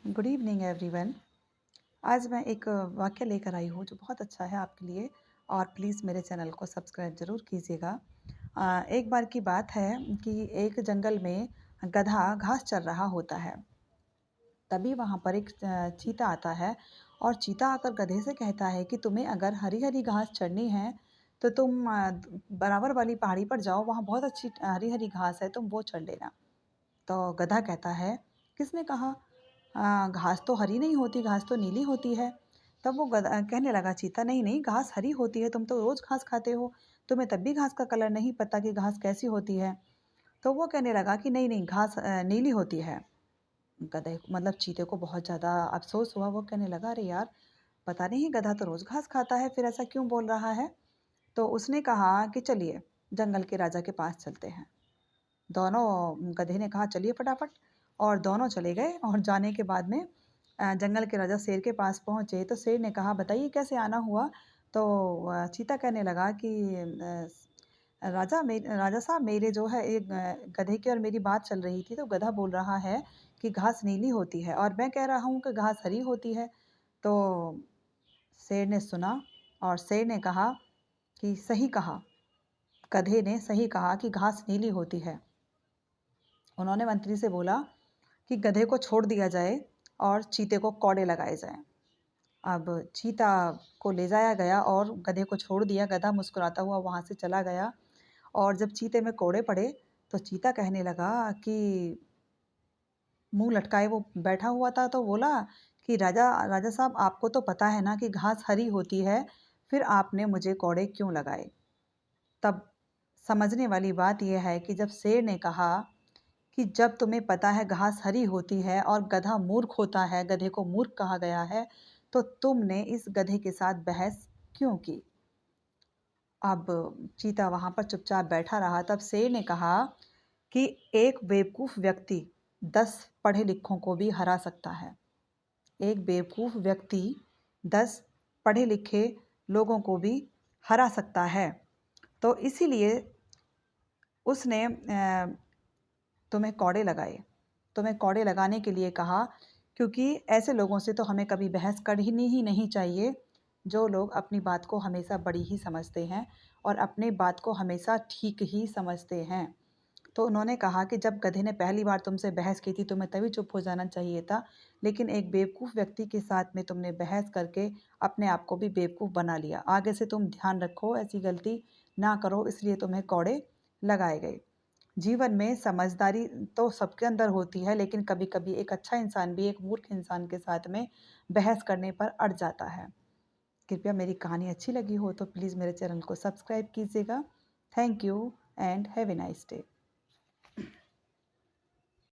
Good evening everyone. आज मैं एक वाक्य लेकर आई हूँ जो बहुत अच्छा है आपके लिए। और प्लीज़ मेरे चैनल को सब्सक्राइब ज़रूर कीजिएगा। एक बार की बात है कि एक जंगल में गधा घास चर रहा होता है। तभी वहाँ पर एक चीता आता है और चीता आकर गधे से कहता है कि तुम्हें अगर हरी हरी घास चरनी है तो तुम बराबर वाली पहाड़ी पर जाओ, वहाँ बहुत अच्छी हरी हरी घास है, तुम वो चर लेना। तो गधा कहता है, किसने कहा? घास तो हरी नहीं होती, घास तो नीली होती है। तब वो कहने लगा चीता, नहीं नहीं, घास हरी होती है, तुम तो रोज घास खाते हो, तुम्हें तब भी घास का कलर नहीं पता कि घास कैसी होती है। तो वो कहने लगा कि नहीं नहीं, घास नीली होती है। गधे मतलब चीते को बहुत ज़्यादा अफसोस हुआ। वो कहने लगा, अरे यार, पता नहीं, गधा तो रोज घास खाता है, फिर ऐसा क्यों बोल रहा है? तो उसने कहा कि चलिए जंगल के राजा के पास चलते हैं। दोनों गधे ने कहा चलिए फटाफट, और दोनों चले गए। और जाने के बाद में जंगल के राजा शेर के पास पहुँचे तो शेर ने कहा, बताइए कैसे आना हुआ? तो चीता कहने लगा कि राजा साहब, मेरे जो है एक गधे की और मेरी बात चल रही थी, तो गधा बोल रहा है कि घास नीली होती है और मैं कह रहा हूँ कि घास हरी होती है। तो शेर ने सुना और शेर ने कहा कि सही कहा, गधे ने सही कहा कि घास नीली होती है। उन्होंने मंत्री से बोला कि गधे को छोड़ दिया जाए और चीते को कौड़े लगाए जाएं। अब चीता को ले जाया गया और गधे को छोड़ दिया। गधा मुस्कुराता हुआ वहाँ से चला गया। और जब चीते में कोड़े पड़े तो चीता कहने लगा कि मुंह लटकाए वो बैठा हुआ था, तो बोला कि राजा राजा साहब, आपको तो पता है ना कि घास हरी होती है, फिर आपने मुझे कोड़े क्यों लगाए? तब समझने वाली बात यह है कि जब शेर ने कहा कि जब तुम्हें पता है घास हरी होती है और गधा मूर्ख होता है, गधे को मूर्ख कहा गया है, तो तुमने इस गधे के साथ बहस क्यों की? अब चीता वहां पर चुपचाप बैठा रहा। तब शेर ने कहा कि एक बेवकूफ व्यक्ति 10 पढ़े लिखों को भी हरा सकता है। एक बेवकूफ व्यक्ति 10 पढ़े लिखे लोगों को भी हरा सकता है। तो इसीलिए उसने तुम्हें कौड़े लगाए, तुम्हें कौड़े लगाने के लिए कहा, क्योंकि ऐसे लोगों से तो हमें कभी बहस करनी ही नहीं चाहिए, जो लोग अपनी बात को हमेशा बड़ी ही समझते हैं और अपने बात को हमेशा ठीक ही समझते हैं। तो उन्होंने कहा कि जब गधे ने पहली बार तुमसे बहस की थी, तुम्हें तभी चुप हो जाना चाहिए था, लेकिन एक बेवकूफ़ व्यक्ति के साथ में तुमने बहस करके अपने आप को भी बेवकूफ़ बना लिया। आगे से तुम ध्यान रखो, ऐसी गलती ना करो, इसलिए तुम्हें कौड़े लगाए गए। जीवन में समझदारी तो सबके अंदर होती है, लेकिन कभी-कभी एक अच्छा इंसान भी एक मूर्ख इंसान के साथ में बहस करने पर अड़ जाता है। कृपया मेरी कहानी अच्छी लगी हो तो प्लीज़ मेरे चैनल को सब्सक्राइब कीजिएगा। Thank you and have a nice day.